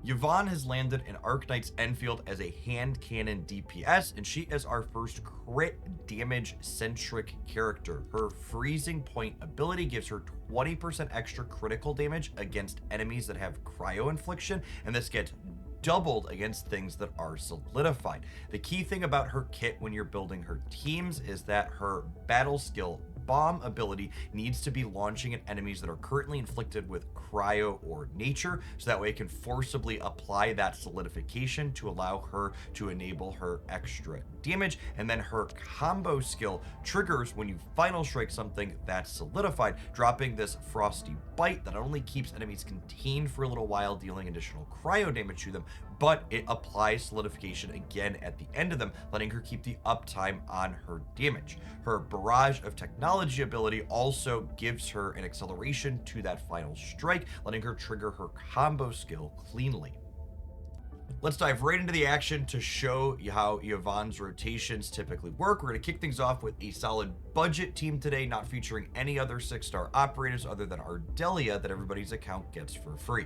Yvonne has landed in Arknights Endfield as a hand cannon DPS, and she is our first crit damage centric character. Her freezing point ability gives her 20% extra critical damage against enemies that have cryo infliction, and this gets doubled against things that are solidified. The key thing about her kit when you're building her teams is that her battle skill bomb ability needs to be launching at enemies that are currently inflicted with cryo or nature, so that way it can forcibly apply that solidification to allow her to enable her extra damage. And then her combo skill triggers when you final strike something that's solidified, dropping this frosty bite that not only keeps enemies contained for a little while, dealing additional cryo damage to them, but it applies solidification again at the end of them, letting her keep the uptime on her damage. Her barrage of technology ability also gives her an acceleration to that final strike, letting her trigger her combo skill cleanly. Let's dive right into the action to show you how Yvonne's rotations typically work. We're going to kick things off with a solid budget team today, not featuring any other 6-star operators other than Ardelia that everybody's account gets for free.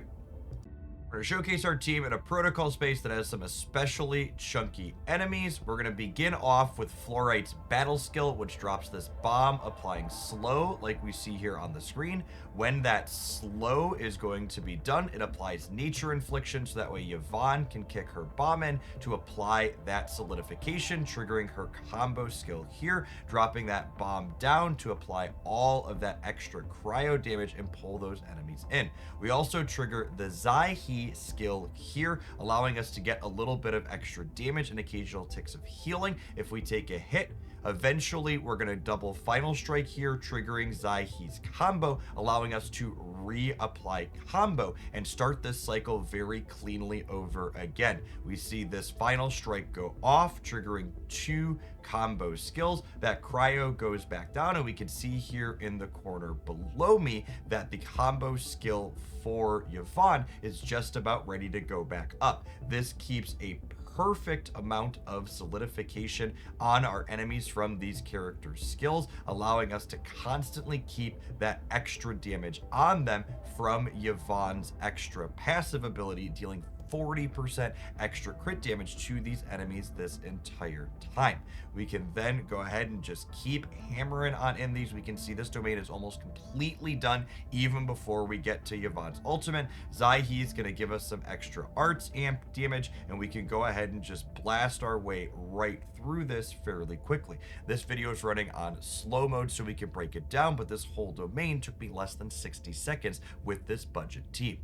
We're going to showcase our team in a protocol space that has some especially chunky enemies. We're going to begin off with Fluorite's battle skill, which drops this bomb applying slow like we see here on the screen. When that slow is going to be done, it applies nature infliction, so that way Yvonne can kick her bomb in to apply that solidification, triggering her combo skill here, dropping that bomb down to apply all of that extra cryo damage and pull those enemies in. We also trigger the Zai skill here, allowing us to get a little bit of extra damage and occasional ticks of healing if we take a hit. Eventually, we're going to double final strike here, triggering Zai's combo, allowing us to reapply combo and start this cycle very cleanly over again. We see this final strike go off, triggering 2 combo skills. That cryo goes back down, and we can see here in the corner below me that the combo skill for Yvonne is just about ready to go back up. This keeps a perfect amount of solidification on our enemies from these characters' skills, allowing us to constantly keep that extra damage on them from Yvonne's extra passive ability, dealing 40% extra crit damage to these enemies this entire time. We can then go ahead and just keep hammering on in these. We can see this domain is almost completely done even before we get to Yvonne's ultimate. Zai's going to give us some extra arts amp damage, and we can go ahead and just blast our way right through this fairly quickly. This video is running on slow mode so we can break it down, but this whole domain took me less than 60 seconds with this budget team.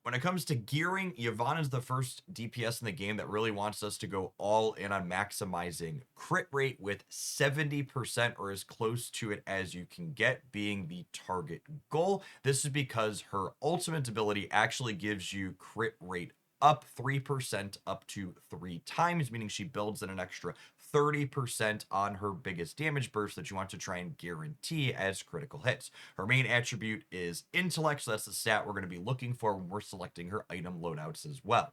When it comes to gearing, Yvonne is the first DPS in the game that really wants us to go all in on maximizing crit rate, with 70% or as close to it as you can get being the target goal. This is because her ultimate ability actually gives you crit rate up 3% up to 3 times, meaning she builds in an extra 30% on her biggest damage burst that you want to try and guarantee as critical hits. Her main attribute is intellect, so that's the stat we're going to be looking for when we're selecting her item loadouts as well.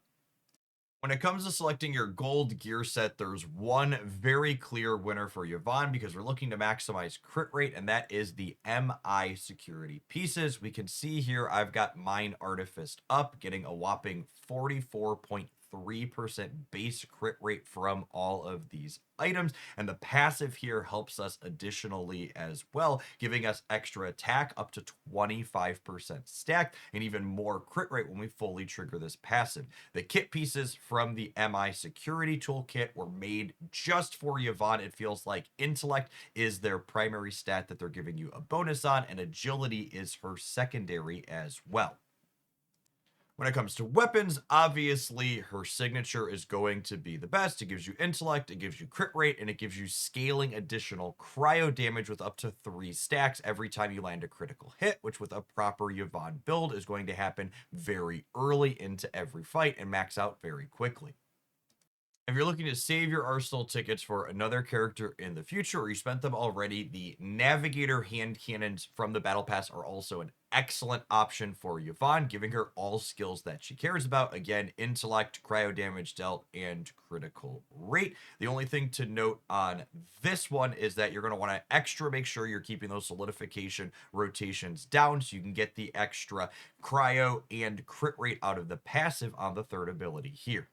When it comes to selecting your gold gear set, there's one very clear winner for Yvonne because we're looking to maximize crit rate, and that is the MI security pieces. We can see here I've got mine artificed up, getting a whopping 44.3% base crit rate from all of these items, and the passive here helps us additionally as well, giving us extra attack up to 25% stacked and even more crit rate when we fully trigger this passive. The kit pieces from the MI security toolkit were made just for Yvonne. It feels like intellect is their primary stat that they're giving you a bonus on, and agility is her secondary as well. When it comes to weapons, obviously her signature is going to be the best. It gives you intellect, it gives you crit rate, and it gives you scaling additional cryo damage with up to 3 stacks every time you land a critical hit, which with a proper Yvonne build is going to happen very early into every fight and max out very quickly. If you're looking to save your arsenal tickets for another character in the future, or you spent them already, the Navigator hand cannons from the Battle Pass are also an excellent option for Yvonne, giving her all skills that she cares about. Again, intellect, cryo damage dealt, and critical rate. The only thing to note on this one is that you're going to want to extra make sure you're keeping those solidification rotations down so you can get the extra cryo and crit rate out of the passive on the third ability here.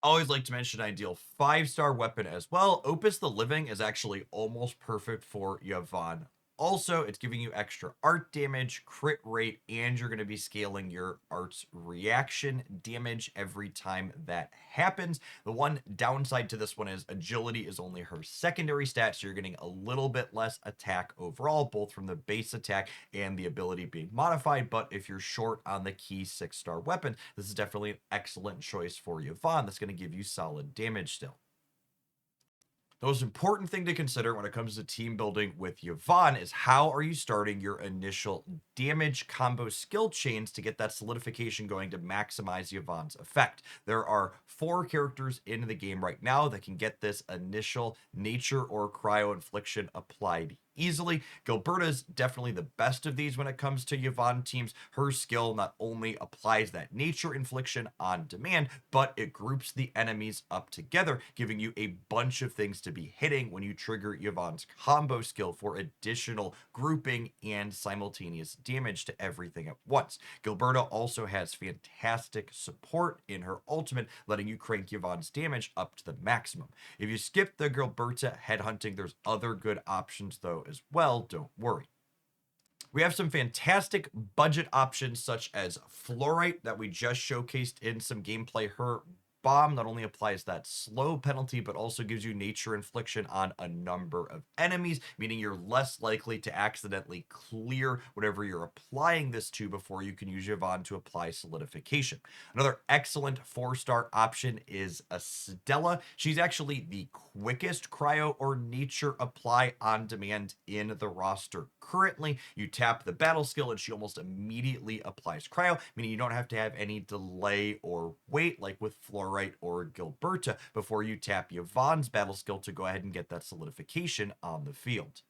Always like to mention ideal 5-star weapon as well. Opus the Living is actually almost perfect for Yvonne. Also, it's giving you extra art damage, crit rate, and you're going to be scaling your art's reaction damage every time that happens. The one downside to this one is agility is only her secondary stat, so you're getting a little bit less attack overall, both from the base attack and the ability being modified. But if you're short on the key 6-star weapon, this is definitely an excellent choice for Yvonne. That's going to give you solid damage still. The most important thing to consider when it comes to team building with Yvonne is how are you starting your initial damage combo skill chains to get that solidification going to maximize Yvonne's effect. There are 4 characters in the game right now that can get this initial nature or cryo infliction applied easily. Gilberta's definitely the best of these when it comes to Yvonne teams. Her skill not only applies that nature infliction on demand, but it groups the enemies up together, giving you a bunch of things to be hitting when you trigger Yvonne's combo skill for additional grouping and simultaneous damage to everything at once. Gilberta also has fantastic support in her ultimate, letting you crank Yvonne's damage up to the maximum. If you skip the Gilberta headhunting, there's other good options though as well, don't worry. We have some fantastic budget options such as Fluorite that we just showcased in some gameplay. Her bomb not only applies that slow penalty, but also gives you nature infliction on a number of enemies, meaning you're less likely to accidentally clear whatever you're applying this to before you can use Yvonne to apply solidification. Another excellent 4-star option is Estella. She's actually the quickest cryo or nature apply on demand in the roster currently. You tap the battle skill and she almost immediately applies cryo, meaning you don't have to have any delay or wait like with Fluorite or Gilberta before you tap Yvonne's battle skill to go ahead and get that solidification on the field.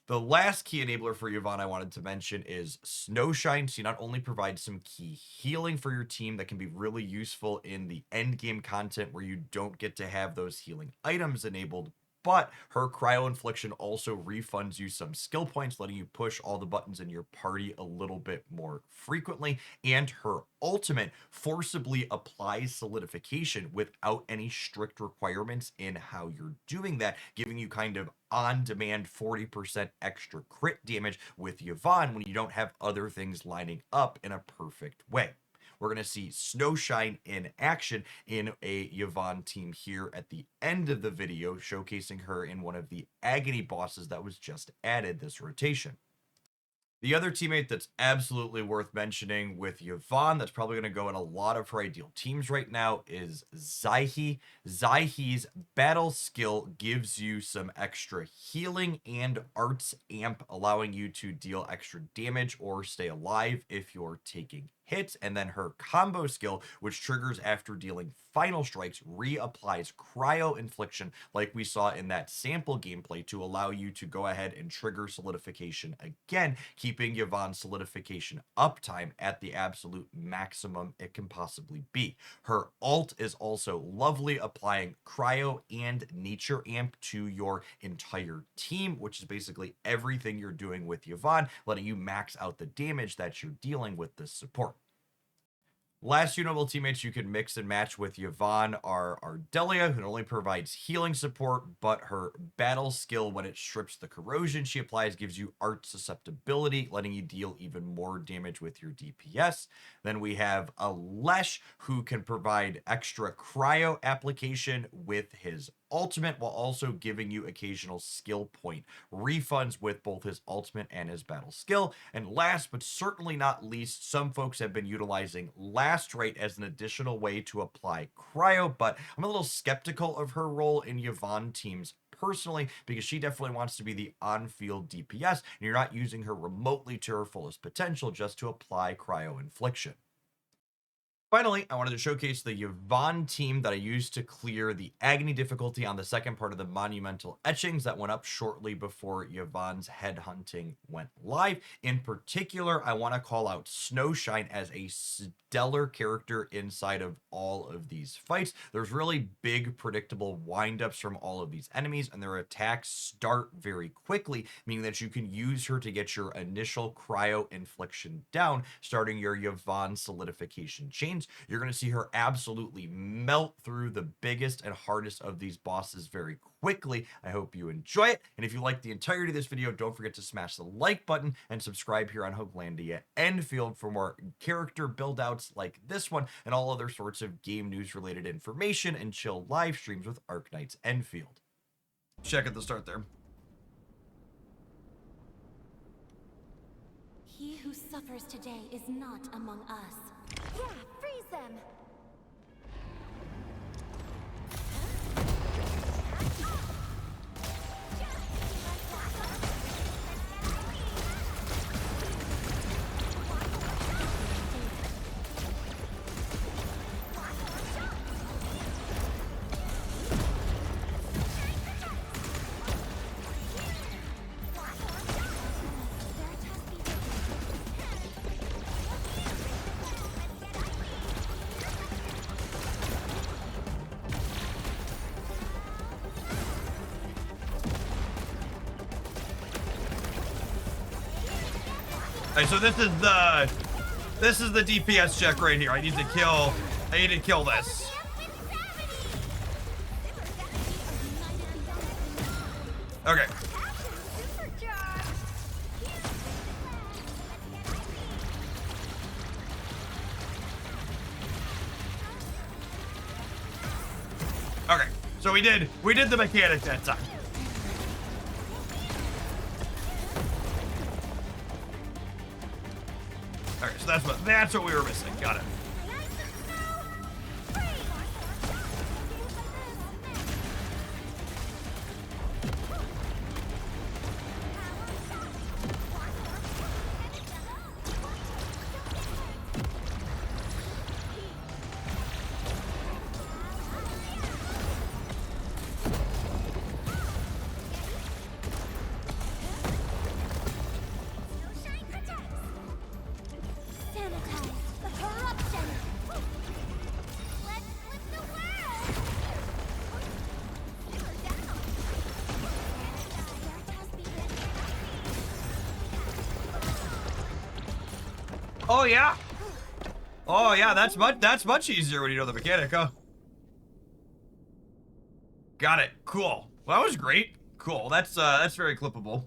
The last key enabler for Yvonne I wanted to mention is Snowshine. She not only provides some key healing for your team that can be really useful in the end game content where you don't get to have those healing items enabled, but her cryo infliction also refunds you some skill points, letting you push all the buttons in your party a little bit more frequently. And her ultimate forcibly applies solidification without any strict requirements in how you're doing that, giving you kind of on-demand 40% extra crit damage with Yvonne when you don't have other things lining up in a perfect way. We're going to see Snowshine in action in a Yvonne team here at the end of the video, showcasing her in one of the Agony bosses that was just added this rotation. The other teammate that's absolutely worth mentioning with Yvonne that's probably going to go in a lot of her ideal teams right now is Zyhe. Zyhe's battle skill gives you some extra healing and arts amp, allowing you to deal extra damage or stay alive if you're taking hits. And then her combo skill, which triggers after dealing final strikes, reapplies cryo infliction like we saw in that sample gameplay to allow you to go ahead and trigger solidification again, keeping Yvonne's solidification uptime at the absolute maximum it can possibly be. Her ult is also lovely, applying cryo and nature amp to your entire team, which is basically everything you're doing with Yvonne, letting you max out the damage that you're dealing with this support. Last two notable teammates you can mix and match with Yvonne are Ardelia, who not only provides healing support, but her battle skill when it strips the corrosion she applies gives you art susceptibility, letting you deal even more damage with your DPS. Then we have Alesh, who can provide extra cryo application with his ultimate while also giving you occasional skill point refunds with both his ultimate and his battle skill. And last but certainly not least, some folks have been utilizing last rate as an additional way to apply cryo, but I'm a little skeptical of her role in Yvonne teams personally, because she definitely wants to be the on-field DPS, and you're not using her remotely to her fullest potential just to apply cryo infliction. Finally, I wanted to showcase the Yvonne team that I used to clear the Agony difficulty on the second part of the Monumental Etchings that went up shortly before Yvonne's headhunting went live. In particular, I want to call out Snowshine as a stellar character inside of all of these fights. There's really big, predictable windups from all of these enemies, and their attacks start very quickly, meaning that you can use her to get your initial cryo infliction down, starting your Yvonne solidification chains. You're going to see her absolutely melt through the biggest and hardest of these bosses very quickly. I hope you enjoy it. And if you like the entirety of this video, don't forget to smash the like button and subscribe here on Hooklandia Endfield for more character build outs like this one and all other sorts of game news related information and chill live streams with Arknights Endfield. Check at the start there. He who suffers today is not among us. Yeah, freeze them! Alright, so this is the DPS check right here. I need to kill this. Okay. Okay. So we did the mechanic that time. Okay, so that's what we were missing. Got it. Oh yeah. Oh yeah, that's much easier when you know the mechanic, huh? Got it. Cool. Well, that was great. Cool. That's very clippable.